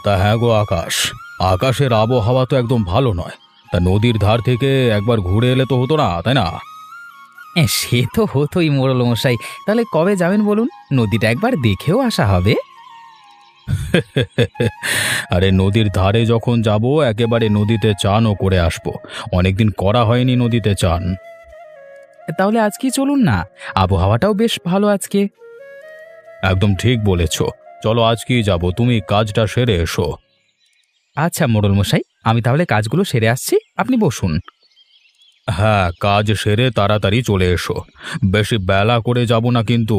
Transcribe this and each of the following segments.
তা হ্যাঁ গো আকাশ, আকাশের আবহাওয়া তো একদম ভালো নয়। তা নদীর ধার থেকে একবার ঘুরে এলে তো হতো না, তাই না? সে তো হতোই মোড়ল মশাই। তাহলে কবে যাবেন বলুন, নদীটা একবার দেখেও আসা হবে। আরে নদীর ধারে যখন যাব একেবারে নদীতে চানও করে আসবো। অনেকদিন করা হয়নি নদীতে চান। তাহলে আজকেই চলুন না, আবহাওয়াটাও বেশ ভালো আজকে। একদম ঠিক বলেছ। চলো আজকেই যাব, তুমি কাজটা সেরে এসো। আচ্ছা মোড়ল মশাই, আমি তাহলে কাজগুলো সেরে আসছি, আপনি বসুন। হ্যাঁ, কাজ সেরে তাড়াতাড়ি চলে এসো। বেশি বেলা করে যাব না কিন্তু।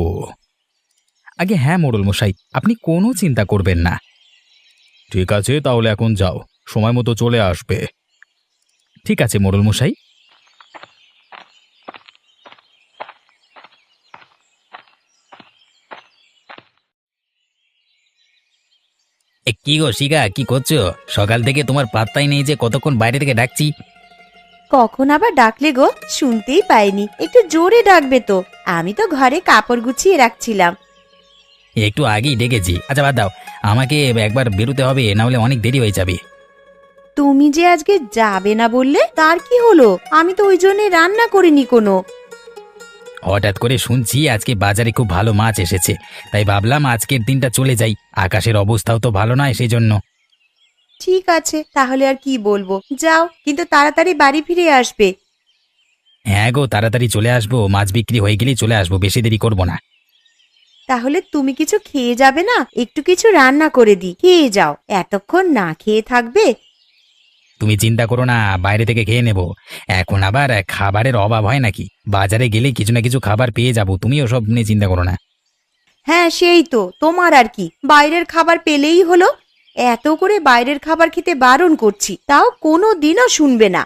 আগে হ্যাঁ মোড়ল মশাই, আপনি কোনো চিন্তা করবেন না। ঠিক আছে, তাহলে এখন যাও, সময় মতো চলে আসবে। ঠিক আছে মোড়ল মশাই। কি গো শিখা, কি করছো? সকাল থেকে তোমার পাত্তাই নেই যে কতক্ষণ বাইরে থেকে ডাকছি। কখন আবার ডাকলে গো? শুনতেই পাইনি, একটু জোরে ডাকবে তো। আমি তো ঘরে কাপড় গুছিয়ে রাখছিলাম। একটু আগেই ডেকেছি। আচ্ছা বাদ দাও, আমাকে একবার বেরোতে হবে, না হলে অনেক দেরি হয়ে যাবে। তুমি যে আজকে যাবে না বললে, তার কি হলো? আমি তো ওই জন্যে রান্না করিনি কোনো। হঠাৎ করে শুনছি আজকে বাজারে খুব ভালো মাছ এসেছে, তাই ভাবলাম আজকের দিনটা চলে যাই। আকাশের অবস্থাও তো ভালো নয়, সেই জন্য। ঠিক আছে, তাহলে আর কি বলবো, যাও, কিন্তু তাড়াতাড়ি বাড়ি ফিরে আসবে। হ্যাঁ গো, তাড়াতাড়ি চলে আসবো, মাছ বিক্রি হয়ে গেলেই চলে আসবো, বেশি দেরি করবো না। তাহলে তুমি কিছু খেয়ে যাবে না? একটু কিছু রান্না করে দিই, খেয়ে যাও। এতক্ষণ না খেয়ে থাকবে? তুমি চিন্তা করো না, বাইরে থেকে খেয়ে নেব। এখন আবার খাবারের অভাব হয় নাকি? বাজারে গেলে কিছু না কিছু খাবার পেয়ে যাবো, তুমি ওসব নিয়ে চিন্তা করো না। হ্যাঁ সেই তো, তোমার আর কি, বাইরের খাবার পেলেই হলো। এত করে বাইরের খাবার খেতে বারণ করছি, তাও কোনো দিনও শুনবে না।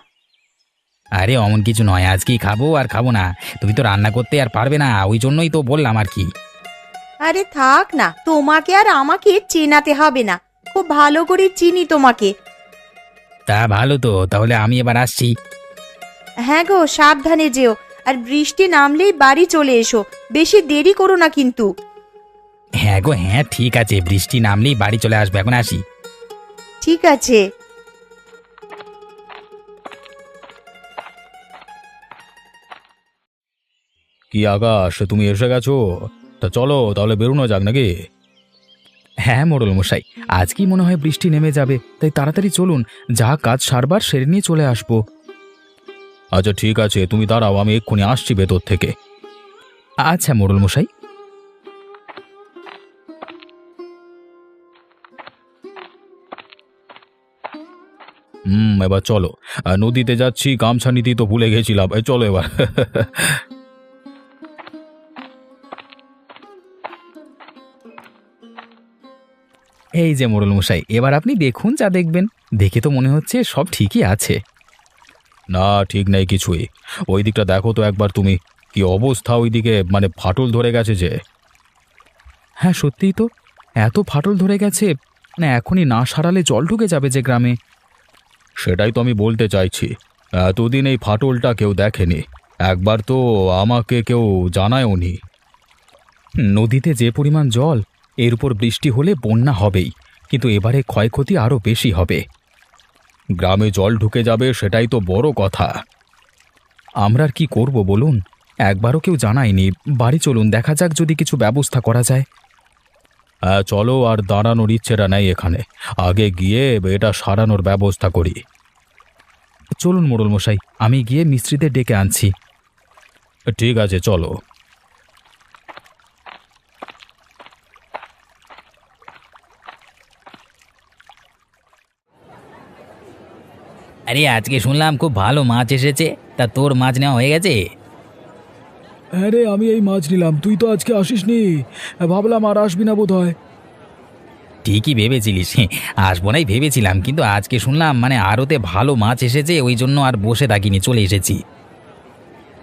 আরে অমন কিছু নয়, আজকেই খাবো আর খাবো না। তুমি তো রান্না করতে আর পারবে না, ওই জন্যই তো বললাম আর কি। আরে থাক না, তোমাকে আর আমাকে চেনাতে হবে না, খুব ভালো করে চিনি তোমাকে। তা ভালো তো, তাহলে আমি এবার আসছি। হ্যাঁ গো, সাবধানে যেও, আর বৃষ্টি নামলেই বাড়ি চলে এসো, বেশি দেরি করো না কিন্তু। হ্যাঁ গো হ্যাঁ, ঠিক আছে, বৃষ্টি নামলেই বাড়ি চলে আসবে, এখন আসি। ঠিক আছে। কি আকাশ, তুমি এসে গেছো? তা চলো তাহলে বেরোনো যাক নাকি? হ্যাঁ মোড়ল মশাই, আজকেই মনে হয় বৃষ্টি নেমে যাবে, তাই তাড়াতাড়ি চলুন, যা কাজ সারবার সেরে নিয়ে চলে আসবো। আচ্ছা ঠিক আছে, তুমি দাঁড়াও, আমি এক্ষুনি আসছি ভেতর থেকে। আচ্ছা মোড়ল মশাই। এবার চলো। নদীতে যাচ্ছি, গামছা নিতেই তো ভুলে গেছিলাম, চলো এবার। এই যে মোড়ল মশাই, এবার আপনি দেখুন, যা দেখবেন। দেখে তো মনে হচ্ছে সব ঠিকই আছে। না, ঠিক নেই কিছুই। ওই দিকটা দেখো তো একবার তুমি, কি অবস্থা ওইদিকে, মানে ফাটল ধরে গেছে যে। হ্যাঁ সত্যিই তো, এত ফাটল ধরে গেছে, মানে এখনই না সারালে জল ঢুকে যাবে যে গ্রামে। সেটাই তো আমি বলতে চাইছি, এতদিন এই ফাটলটা কেউ দেখেনি, একবার তো আমাকে কেউ জানায়ওনি। নদীতে যে পরিমাণ জল, এর উপর বৃষ্টি হলে বন্যা হবেই, কিন্তু এবারে ক্ষয়ক্ষতি আরও বেশি হবে। গ্রামে জল ঢুকে যাবে, সেটাই তো বড় কথা। আমরা আর কি করব বলুন, একবারও কেউ জানায়নি। বাড়ি চলুন, দেখা যাক যদি কিছু ব্যবস্থা করা যায়। হ্যাঁ চলো, আর দাঁড়ানোর ইচ্ছেটা নেই এখানে, আগে গিয়ে এটা সারানোর ব্যবস্থা করি। চলুন মোড়ল মশাই, আমি গিয়ে মিস্ত্রিদের ডেকে আনছি। ঠিক আছে চলো। আরে আজকে শুনলাম খুব ভালো মাছ এসেছে, তা তোর মাছ নেওয়া হয়ে গেছে? হ্যাঁ রে, আমি এই মাছ নিলাম, তুই তো আজকে আসিসনি, ভাবলাম আর আসবি না বোধ হয়। ঠিকই ভেবেছিলিস, আসবো নাই ভেবেছিলাম, কিন্তু আজকে শুনলাম মানে আরতে ভালো মাছ এসেছে, ওই জন্য আর বসে থাকিনি, চলে এসেছি।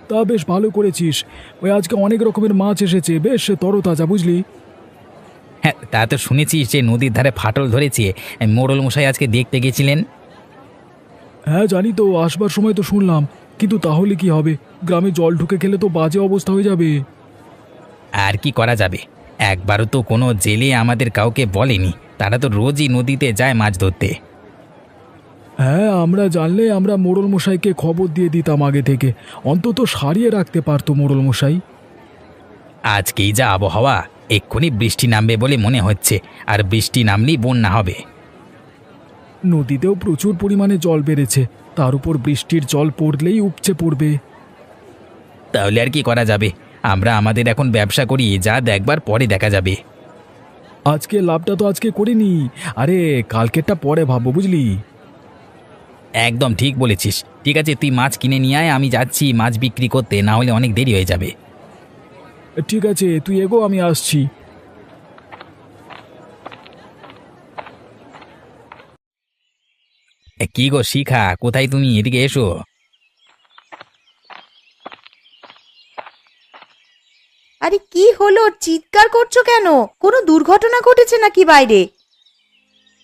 তা বেশ ভালো করেছিস, ওই আজকে অনেক রকমের মাছ এসেছে, বেশ তরতাজা, বুঝলি। হ্যাঁ তা তো শুনেছি, সে নদীর ধারে ফাটল ধরেছে, মোড়ল মশাই আজকে দেখতে গেছিলেন। হ্যাঁ জানি তো, আসবার সময় তো শুনলাম, কিন্তু তাহলে কি হবে, গ্রামে জল ঢুকে গেলে তো বাজে অবস্থা হয়ে যাবে। আর কি করা যাবে, একবারও তো কোনো জেলে আমাদের কাউকে বলেনি। তারা তো রোজই নদীতে যায় মাছ ধরতে। হ্যাঁ, আমরা জানলে আমরা মোড়ল মশাইকে খবর দিয়ে দিতাম আগে থেকে, অন্তত সারিয়ে রাখতে পারতো মোড়ল মশাই। আজকেই যা আবহাওয়া, এক্ষুনি বৃষ্টি নামবে বলে মনে হচ্ছে, আর বৃষ্টি নামলেই বন্যা হবে। নদীতেও প্রচুর পরিমাণে জল বেড়েছে, তার উপর বৃষ্টির জল পড়লেই উপচে পড়বে। তাহলে আর কি করা যাবে? আমরা আমাদের এখন ব্যবসা করি, যা দেখবার পরে দেখা যাবে। আজকে লাভটা তো আজকে করিনি, আরে কালকেরটা পরে ভাববো, বুঝলি? একদম ঠিক বলেছিস। ঠিক আছে, তুই মাছ কিনে নিয়ে আয়, আমি যাচ্ছি মাছ বিক্রি করতে, না হলে অনেক দেরি হয়ে যাবে। ঠিক আছে, তুই এগো, আমি আসছি। কি গো শিখা, কোথায় তুমি? এদিকে এসো। আরে কি হলো, চিৎকার করছো কেন? কোনো দুর্ঘটনা ঘটেছে নাকি বাইরে?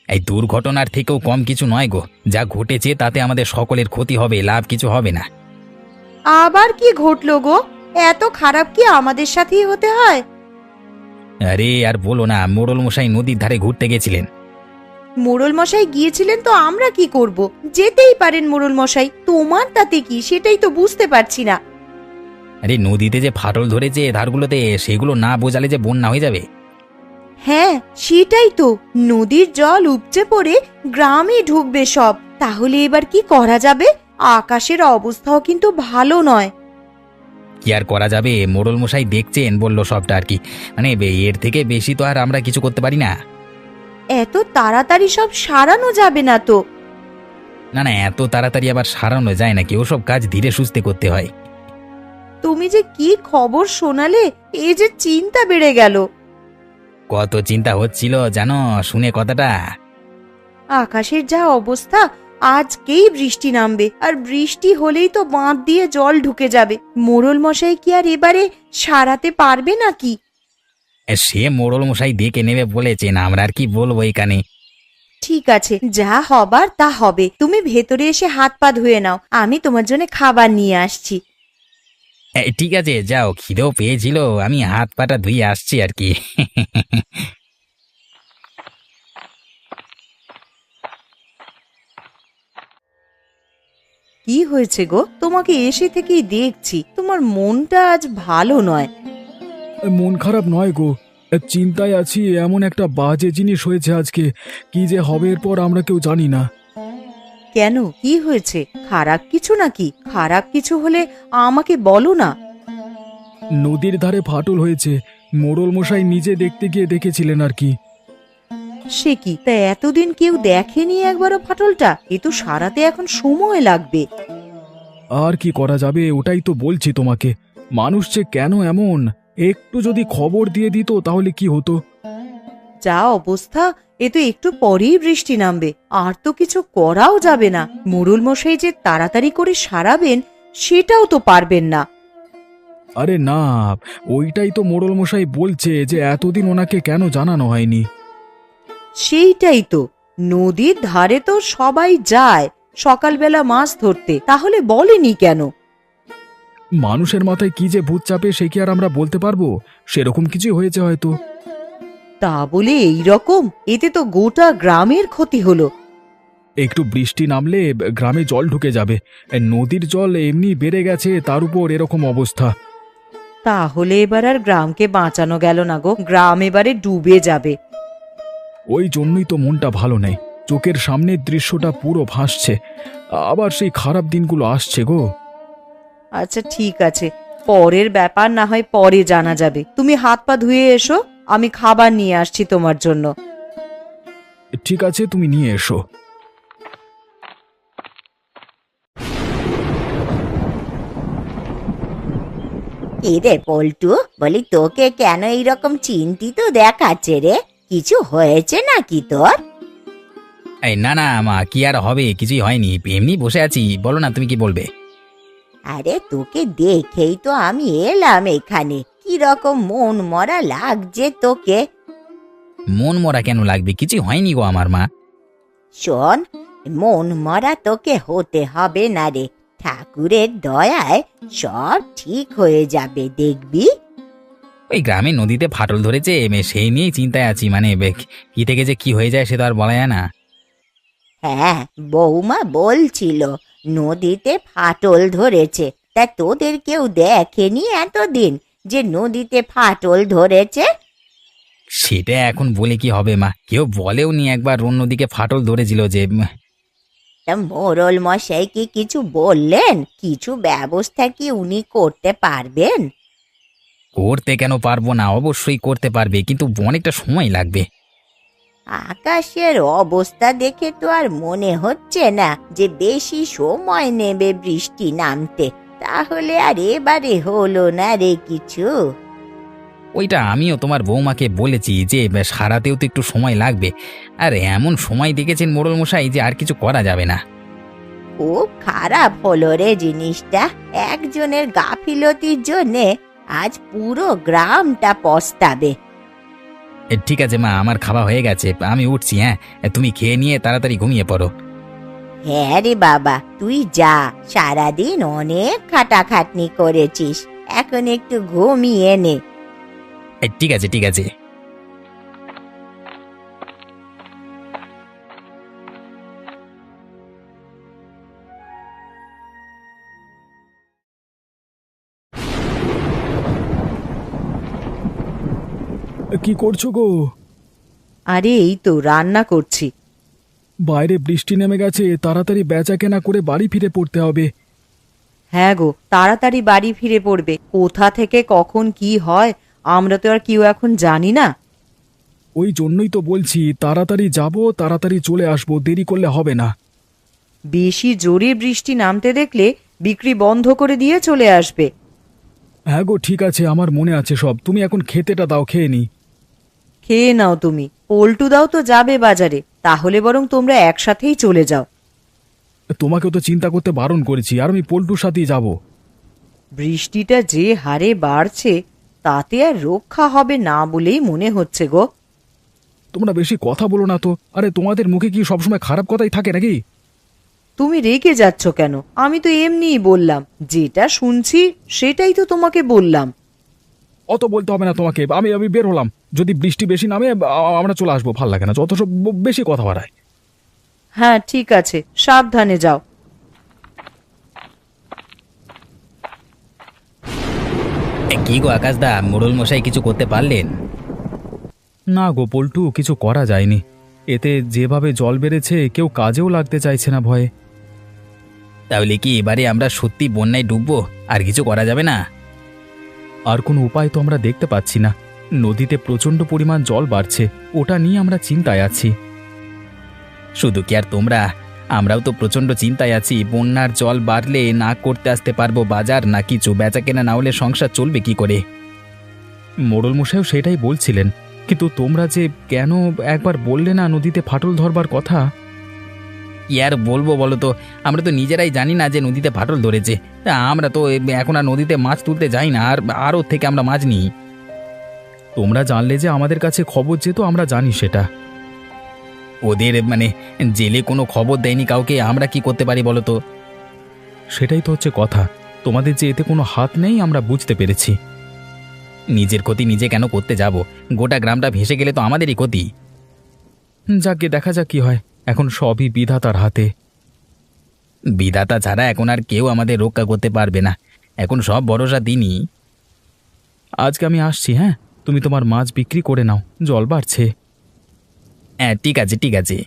এই দুর্ঘটনার থেকেও কম কিছু নয় গো, যা ঘটেছে তাতে আমাদের সকলের ক্ষতি হবে, লাভ কিছু হবে না। আবার কি ঘটলো গো? এত খারাপ কি আমাদের সাথেই হতে হয়? আরে আর বলো না, মোড়ল মশাই নদীর ধারে ঘুরতে গেছিলেন। মোড়ল মশাই গিয়েছিলেন তো আমরা কি করব? যেতেই পারেন মোড়ল মশাই, তোমার তাতে কি সেটাই তো বুঝতে পারছি না। আরে নদীতে যে ফাটল ধরেছে ধারগুলোতে, সেগুলো না বোঝালে যে বন্যা হয়ে যাবে। হ্যাঁ সেটাই তো, নদীর জল উপচে পড়ে গ্রামে ঢুকবে সব। তাহলে এবার কি করা যাবে? আকাশের অবস্থাও কিন্তু ভালো নয়। কি আর করা যাবে, মোড়ল মশাই দেখছেন বললো সবটা আর কি। মানে এর থেকে বেশি তো আর আমরা কিছু করতে পারি না। এত তাড়াতাড়ি সব সারানো যাবে না তো। না না, এত তাড়াতাড়ি আবার সারানো যায় নাকি? ওসব কাজ ধীরে সুস্থে করতে হয়। তুমি যে কি খবর শোনালে, এই যে চিন্তা বেড়ে গেল। কত চিন্তা হচ্ছিল জানো শুনে কথাটা। আকাশের যা অবস্থা, আজকেই বৃষ্টি নামবে, আর বৃষ্টি হলেই তো বাঁধ দিয়ে জল ঢুকে যাবে। মোড়ল মশাই কি আর এবারে সারাতে পারবে নাকি? সে মোড়ল মশাই দেখে নেবে বলেছেন, আমরা আর কি বলবো এখানে। ঠিক আছে, যা হবার তা হবে। তুমি ভেতরে এসে হাত পা ধুয়ে নাও, আমি তোমার জন্য খাবার নিয়ে আসছি। ঠিক আছে যাও, খিদেও পেয়েছিল, আমি হাত পাটা ধুয়ে আসছি আর কি। কি হয়েছে গো? তোমাকে এসে থেকেই দেখছি তোমার মনটা আজ ভালো নয়। মন খারাপ নয় গো, চিন্তায় আছি। এমন একটা বাজে জিনিস হয়েছে আজকে, কি যে হবে এরপর আমরা কেউ জানি না। কেন, কি হয়েছে? খারাপ কিছু নাকি? খারাপ কিছু হলে আমাকে বলো না। নদীর ধারে ফাটল হয়েছে, মোড়ল মশাই নিজে দেখতে গিয়ে দেখেছিলেন আর কি। সে কি, তা এতদিন কেউ দেখেনি একবারও ফাটলটা? এ তো সারাতে এখন সময় লাগবে। আর কি করা যাবে, ওটাই তো বলছি তোমাকে। মানুষ যে কেন এমন, একটু যদি খবর দিয়ে দিত তাহলে কি হতো। যা অবস্থা, এ তো একটু পরেই বৃষ্টি নামবে, আর তো কিছু করাও যাবে না। মোড়ল মশাই যে তাড়াতাড়ি করে সারাবেন সেটাও তো পারবেন না। আরে না, ওইটাই তো মোড়ল মশাই বলছে যে এতদিন ওনাকে কেন জানানো হয়নি। সেইটাই তো, নদীর ধারে তো সবাই যায় সকালবেলা মাছ ধরতে, তাহলে বলেনি কেন? মানুষের মাথায় কি যে ভূত চাপে সে কি আর আমরা বলতে পারবো? সেরকম কিছু হয়েছে হয়তো। তা বলে এই রকম, এতে তো গোটা গ্রামের ক্ষতি হলো। একটু বৃষ্টি নামলে গ্রামে জল ঢুকে যাবে, নদীর জল এমনি বেড়ে গেছে, তার উপর এরকম অবস্থা। তাহলে এবার আর গ্রামকে বাঁচানো গেল না গো, গ্রাম এবারে ডুবে যাবে। ওই জন্যই তো মনটা ভালো নেই, চোখের সামনের দৃশ্যটা পুরো ভাসছে, আবার সেই খারাপ দিনগুলো আসছে গো। আচ্ছা ঠিক আছে, পরের ব্যাপার না হয় পরে জানা যাবে। তুমি হাত পা ধুয়ে এসো, আমি খাবার নিয়ে আসছি তোমার জন্য। ঠিক আছে, তুমি নিয়ে এসো। রে পল্টু, বলি তোকে কেন এইরকম চিন্তিত দেখাচ্ছে রে? কিছু হয়েছে নাকি তোর? এই না না মা, কি আর হবে, কিছুই হয়নি, এমনি বসে আছি। বলো না, তুমি কি বলবে? আরে তোকে দেখেই তো আমি এলাম এখানে। কি রকম মন মরা লাগছে তোকে? মন মরা কেন লাগবে? কিছুই হয়নি গো আমার মা। শোন, মন মরা তোকে হতে হবে না রে, ঠাকুরের দয়ায় সব ঠিক হয়ে যাবে দেখবি। ওই গ্রামে নদীতে ফাটল ধরেছে সেই নিয়েই চিন্তায় আছি, মানে কি থেকে যে কি হয়ে যায় সে তো আর বলা যায় না। হ্যাঁ, বৌমা বলছিল নদীতে ফাটল ধরেছে। তা তোদের কেউ দেখেনি এতদিন যে নদীতে ফাটল ধরেছে? সেটা এখন বলে কি হবে মা, কেউ বলেও নি একবার অন্যদিকে ফাটল ধরেছিল যে তা মোড়ল মশাই কি কিছু বললেন? কিছু ব্যবস্থা কি উনি করতে পারবেন? করতে কেন পারবো না, অবশ্যই করতে পারবে, কিন্তু অনেকটা সময় লাগবে। আকাশের অবস্থা দেখে তো আর মনে হচ্ছে না যে বেশি সময় নেবে বৃষ্টি নামতে। তাহলে আর এবারে হলো না রে কিছু। ওইটা আমিও তোমার বৌমাকে বলেছি যে সারাতেও তো একটু সময় লাগবে, আর এমন সময় দেখেছেন মোড়ল মশাই যে আর কিছু করা যাবে না। খুব খারাপ হলো রে জিনিসটা। একজনের গাফিলতির জন্যে আজ পুরো গ্রামটা পস্তাবে। ঠিক আছে মা, আমার খাওয়া হয়ে গেছে, আমি উঠছি। হ্যাঁ, তুমি খেয়ে নিয়ে তাড়াতাড়ি ঘুমিয়ে পড়ো। হ্যাঁ রে বাবা, তুই যা, সারাদিন অনেক খাটাখাটনি করেছিস, এখন একটু ঘুমিয়ে নে। ঠিক আছে ঠিক আছে। কি করছো গো? আরে এই তো রান্না করছি। বাইরে বৃষ্টি নেমে গেছে, তাড়াতাড়ি বেচা কেনা করে বাড়ি ফিরে পড়তে হবে। হ্যাঁ গো, তাড়াতাড়ি বাড়ি ফিরে পড়বে। কোথা থেকে কখন কি হয় আমরা তো আর কেউ এখন জানি না। ওই জন্যই তো বলছি তাড়াতাড়ি যাব, তাড়াতাড়ি চলে আসবো, দেরি করলে হবে না। বেশি জোরে বৃষ্টি নামতে দেখলে বিক্রি বন্ধ করে দিয়ে চলে আসবে। হ্যাঁ গো, ঠিক আছে, আমার মনে আছে সব। তুমি এখন খেতেটা দাও, খেয়ে নি। খেয়ে নাও তুমি। পল্টু দাও তো যাবে বাজারে, তাহলে বরং তোমরা একসাথেই চলে যাও। তোমাকেও তো চিন্তা করতে বারণ করেছি, আর আমি পল্টুর সাথেই যাব। বৃষ্টিটা যে হারে বাড়ছে তাতে আর রক্ষা হবে না বলেই মনে হচ্ছে গো। তোমরা বেশি কথা বলো না তো। আরে তোমাদের মুখে কি সবসময় খারাপ কথাই থাকে নাকি? তুমি রেগে যাচ্ছ কেন? আমি তো এমনিই বললাম, যেটা শুনছি সেটাই তো তোমাকে বললাম। অত বলতে হবে না তোমাকে। আমি আমি বের হলাম। যদি বৃষ্টি বেশি নামে আমরা চলে আসবো। ভাল লাগে না যত সব বেশি কথা বাড়ায়। হ্যাঁ ঠিক আছে, সাবধানে যাও। কি গো আকাশদা, মোড়ল মশাই কিছু করতে পারলেন? না গো পল্টু, কিছু করা যায়নি। এতে যেভাবে জল বেড়েছে কেউ কাজেও লাগতে চাইছে না ভয়ে। তাহলে কি এবারে আমরা সত্যি বন্যায় ডুববো? আর কিছু করা যাবে না? আর কোনো উপায় তো আমরা দেখতে পাচ্ছি না। নদীতে প্রচণ্ড পরিমাণ জল বাড়ছে, ওটা নিয়ে আমরা চিন্তায় আছি। শুধু কি আর তোমরা, আমরাও তো প্রচণ্ড চিন্তায় আছি। বন্যার জল বাড়লে না করতে আসতে পারবো বাজার, না কিছু বেচা কেনা না হলে সংসার চলবে কি করে? মোড়ল মশাইও সেটাই বলছিলেন, কিন্তু তোমরা যে কেন একবার বললে না নদীতে ফাটল ধরবার কথা? কি আর বলবো বলো তো, আমরা তো নিজেরাই জানি না যে নদীতে ফাটল ধরেছে। তা আমরা তো এখন আর নদীতে মাছ তুলতে যাই না, আর আরও থেকে আমরা মাছ নিই। তোমরা জানলে যে আমাদের কাছে খবর যেত, আমরা জানি সেটা। ওদের মানে জেলে কোনো খবর দেয়নি কাউকে, আমরা কি করতে পারি বলো তো? সেটাই তো হচ্ছে কথা। তোমাদের যে এতে কোনো হাত নেই আমরা বুঝতে পেরেছি। নিজের ক্ষতি নিজে কেন করতে যাব? গোটা গ্রামটা ভেসে গেলে তো আমাদেরই ক্ষতি। যাকে দেখা যাক কি হয়। এখন সবই বিধাতার হাতে। বিধাতা ছাড়া এখন আর কেউ আমাদের রক্ষা করতে পারবে না। এখন সব ভরসা দিনই। আজকে আমি আসছি। হ্যাঁ, তুমি তোমার মাছ বিক্রি করে নাও, জল বাড়ছে। হ্যাঁ ঠিক আছে ঠিক আছে।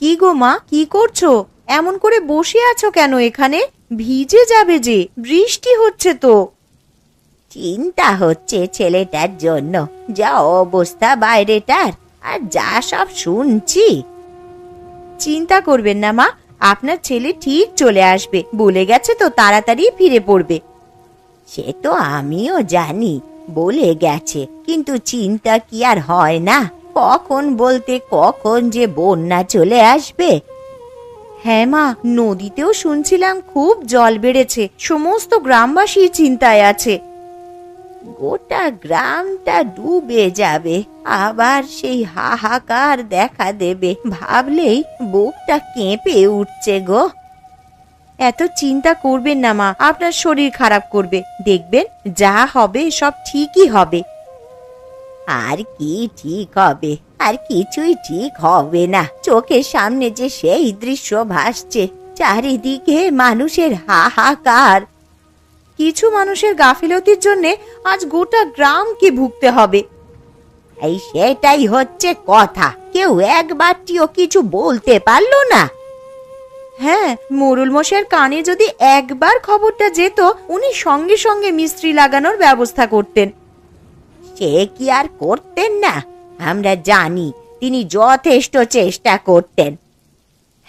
কি গো মা, কি করছো? এমন করে বসে আছো কেন এখানে? ভিজে যাবে যে, বৃষ্টি হচ্ছে তো। চিন্তা হচ্ছে ছেলেটার জন্য, যা অবস্থা বাইরেটার, আর যা সব শুনছি। চিন্তা করবেন না মা, আপনার ছেলে ঠিক চলে আসবে, বলে গেছে তো তাড়াতাড়ি ফিরে পড়বে। সে তো আমিও জানি, বলে গেছে, কিন্তু চিন্তা কি আর হয় না? কখন বলতে কখন যে বন্যা চলে আসবে। হ্যাঁ মা, নদীতেও শুনছিলাম খুব জল বেড়েছে, সমস্ত গ্রামবাসী চিন্তায় আছে। গোটা গ্রামটা ডুবে যাবে, আবার সেই হাহাকার দেখা দেবে, ভাবলেই বুকটা কেঁপে উঠছে গো। এত চিন্তা করবেন না মা, আপনার শরীর খারাপ করবে, দেখবেন যা হবে সব ঠিকই হবে। আর কি ঠিক হবে? আর কিছুই ঠিক হবে না। চোখের সামনে যে সেই দৃশ্য ভাসছে, চারিদিকে মানুষের হাহাকার। কিছু মানুষের গাফিলতির জন্য আজ গোটা গ্রামকে ভুগতে হবে। এই সেটাই হচ্ছে কথা, কেউ একবারটিও কিছু বলতে পারলো না। হ্যাঁ, মোড়ল মশাইয়ের কানে যদি একবার খবরটা যেত, উনি সঙ্গে সঙ্গে মিস্ত্রি লাগানোর ব্যবস্থা করতেন। সে কি আর করতেন না? আমরা জানি তিনি যথেষ্ট চেষ্টা করতেন।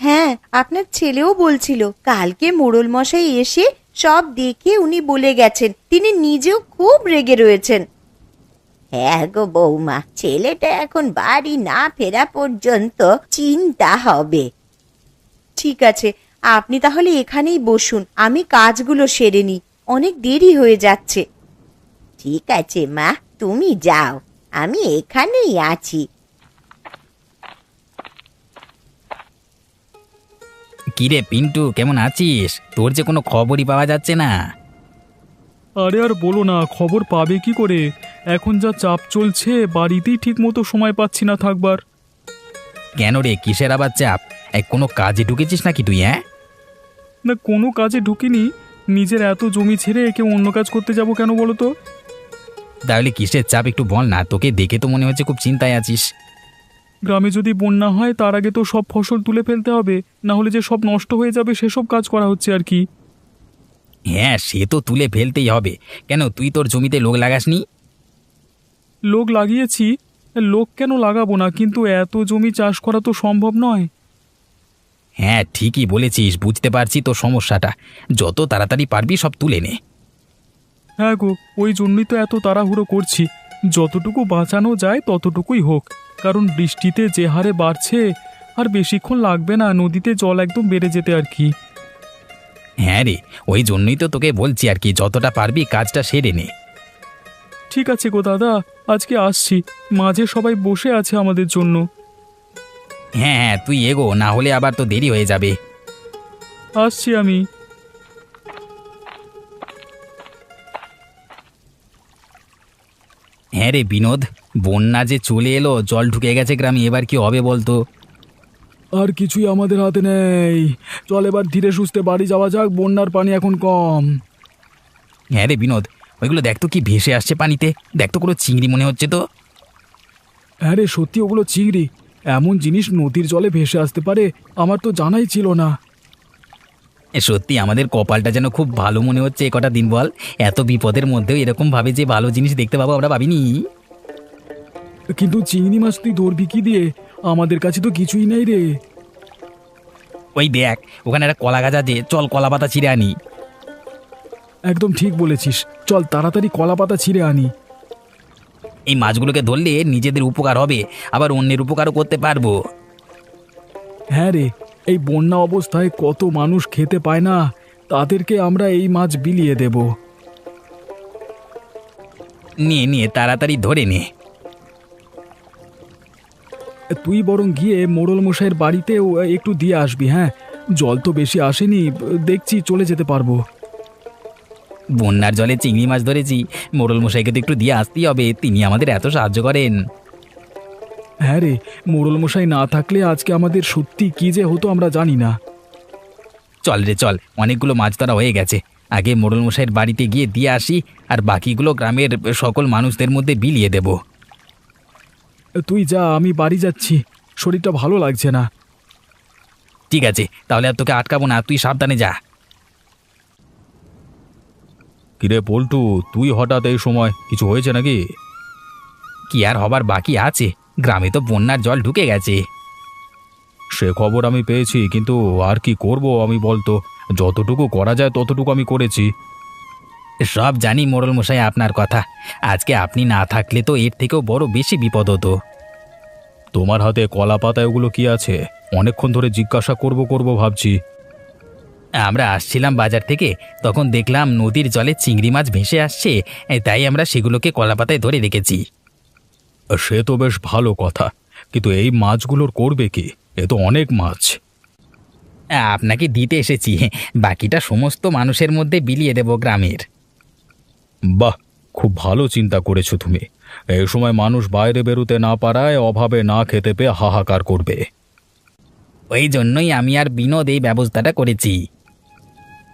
হ্যাঁ, আপনার ছেলেও বলছিল কালকে মোড়ল মশাই এসে সব দেখে উনি বলে গেছেন তিনি নিজেও খুব রেগে রয়েছেন। হ্যাঁ গো বৌমা, ছেলেটা এখন বাড়ি না ফেরা পর্যন্ত চিন্তা হবে। ঠিক আছে, আপনি তাহলে এখানেই বসুন, আমি কাজগুলো সেরে নিই, অনেক দেরি হয়ে যাচ্ছে। ঠিক আছে মা, তুমি যাও, আমি এখানেই আছি। কিরে পিন্টু, কেমন আছিস? তোর যে কোনো খবরই পাওয়া যাচ্ছে না। আরে আর বলো না, খবর পাবে কি করে? এখন যা চাপ চলছে, বাড়িতেই ঠিক মতো সময় পাচ্ছি না থাকবার। কেন রে, কিসের আবার চাপ? কোনো কাজে ঢুকেছিস নাকি তুই? হ্যাঁ, না, কোনো কাজে ঢুকিনি। নিজের এত জমি ছেড়ে কেউ অন্য কাজ করতে যাব কেন বলো তো? তাহলে কিসের চাপ একটু বল না, তোকে দেখে তো মনে হচ্ছে খুব চিন্তায় আছিস। গ্রামে যদি বন্যা হয় তার আগে তো সব ফসল তুলে ফেলতে হবে, না হলে যে সব নষ্ট হয়ে যাবে সেসব কাজ করা হচ্ছে আর কি। হ্যাঁ, সে তো তুলে ফেলতেই হবে। কেন, তুই তোর জমিতে লোক লাগাসনি? লোক লাগিয়েছি, লোক কেন লাগাবো না, কিন্তু এত জমি চাষ করা তো সম্ভব নয়। হ্যাঁ, ঠিকই বলেছিস, বুঝতে পারছি তোর সমস্যাটা। যত তাড়াতাড়ি পারবি সব তুলে নে। হ্যাঁ গো, ওই জন্যই তো এত তাড়াহুড়ো করছি। যতটুকু বাঁচানো যায় ততটুকুই হোক, কারণ বৃষ্টিতে যে হারে বাড়ছে আর বেশিক্ষণ লাগবে না নদীতে জল একদম বেড়ে যেতে আর কি। হ্যাঁ রে, ওই জন্যই তো তোকে বলছি আর কি, যতটা পারবি কাজটা সেরে নে। ঠিক আছে গো দাদা, আজকে আসছি, মাঝে সবাই বসে আছে আমাদের জন্য। হ্যাঁ হ্যাঁ, তুই এগো, না হলে আবার তো দেরি হয়ে যাবে। আসছি আমি। হ্যাঁ রে বিনোদ, বন্যা যে চলে এলো, জল ঢুকে গেছে গ্রামে, এবার কি হবে বলতো? আর কিছুই আমাদের হাতে নেই, চল এবার ধীরে সুস্থে বাড়ি যাওয়া যাক, বন্যার পানি এখন কম। হ্যাঁ রে বিনোদ, ওইগুলো দেখ তো কি ভেসে আসছে পানিতে, দেখ তো কোনো চিংড়ি মনে হচ্ছে তো। হ্যাঁ রে, সত্যি ওগুলো চিংড়ি। এমন জিনিস নদীর জলে ভেসে আসতে পারে, আমার তো জানাই ছিল না। সত্যি আমাদের কপালটা যেন খুব ভালো মনে হচ্ছে এ কটা দিন, বল। এত বিপদের মধ্যেও এরকম ভাবে যে ভালো জিনিস দেখতে পাবো আমরা ভাবিনি। কিন্তু চিংড়ি মাছ তুই ধরবি কি দিয়ে? আমাদের কাছে তো কিছুই নেই রে। ওই দেখ, ওখানে একটা কলা গাছ আছে, চল কলা পাতা ছিঁড়ে আনি। একদম ঠিক বলেছিস, চল তাড়াতাড়ি কলা পাতা ছিঁড়ে আনি। এই মাছগুলোকে ধরলে নিজেদের উপকার হবে, আবার অন্যের উপকারও করতে পারবো। হ্যাঁ রে, এই বন্যা অবস্থায় কত মানুষ খেতে পায় না, তাদেরকে আমরা এই মাছ বিলিয়ে দেব। নিয়ে নিয়ে তাড়াতাড়ি ধরে নে। তুই বরং গিয়ে মোড়ল মশাইয়ের বাড়িতেও একটু দিয়ে আসবি। হ্যাঁ, জল তো বেশি আসেনি, দেখছি চলে যেতে পারবো। বন্যার জলে চিংড়ি মাছ ধরেছি, মোড়ল মশাইকে তো একটু দিয়ে আসতেই হবে, তিনি আমাদের এত সাহায্য করেন। হ্যাঁ রে, মোড়ল মশাই না থাকলে আজকে আমাদের সত্যি কি যে হতো আমরা জানি না। চল রে চল, অনেকগুলো মাছ ধরা হয়ে গেছে, আগে মোড়ল মশাইয়ের বাড়িতে গিয়ে দিয়ে আসি, আর বাকিগুলো গ্রামের সকল মানুষদের মধ্যে বিলিয়ে দেব। তুই যা, আমি বাড়ি যাচ্ছি, শরীরটা ভালো লাগছে না। ঠিক আছে, তাহলে আর তোকে আটকাবো না, তুই সাবধানে যা। কিরে পল্টু, তুই হঠাৎ এই সময়, কিছু হয়েছে নাকি? কি আর হবার বাকি আছে, গ্রামে তো বন্যার জল ঢুকে গেছে। সে খবর আমি পেয়েছি, কিন্তু আর কি করব আমি বলতো, যতটুকু করা যায় ততটুকু আমি করেছি। সব জানি মোড়ল মশাই আপনার কথা, আজকে আপনি না থাকলে তো এর থেকেও বড় বেশি বিপদ হতো। তোমার হাতে কলা পাতা ওগুলো কি আছে? অনেকক্ষণ ধরে জিজ্ঞাসা করব ভাবছি। আমরা আসছিলাম বাজার থেকে, তখন দেখলাম নদীর জলে চিংড়ি মাছ ভেসে আসছে, তাই আমরা সেগুলোকে কলাপাতায় ধরে রেখেছি। সে তো বেশ ভালো কথা, কিন্তু এই মাছগুলোর করবে কি? এ তো অনেক মাছ। আপনাকে দিতে এসেছি, বাকিটা সমস্ত মানুষের মধ্যে বিলিয়ে দেব গ্রামের। বাহ, খুব ভালো চিন্তা করেছো তুমি। এই সময় মানুষ বাইরে বেরোতে না পারায় অভাবে না খেতে পেয়ে হাহাকার করবে। ওই জন্যই আমি আর বিনোদ এই ব্যবস্থাটা করেছি।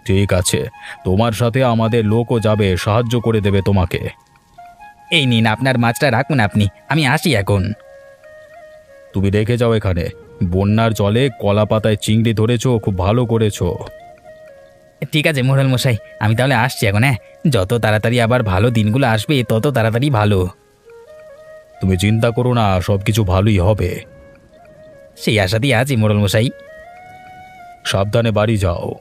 ঠিক আছে, তোমার সাথে আমাদের লোকও যাবে, সাহায্য করে দেবে তোমাকে। এই নিন, আপনার মাছটা রাখুন আপনি, আমি আসি এখন। তুমি রেখে যাও এখানে। বন্যার জলে কলা পাতায় চিংড়ি ধরেছো, খুব ভালো করেছো। ঠিক আছে মোড়ল মশাই, আমি তাহলে আসছি এখন। হ্যাঁ, যত তাড়াতাড়ি আবার ভালো দিনগুলো আসবে তত তাড়াতাড়ি ভালো। তুমি চিন্তা করো না, সব কিছু ভালোই হবে। সেই আশাতেই আছি মোড়ল মশাই। সাবধানে বাড়ি যাও।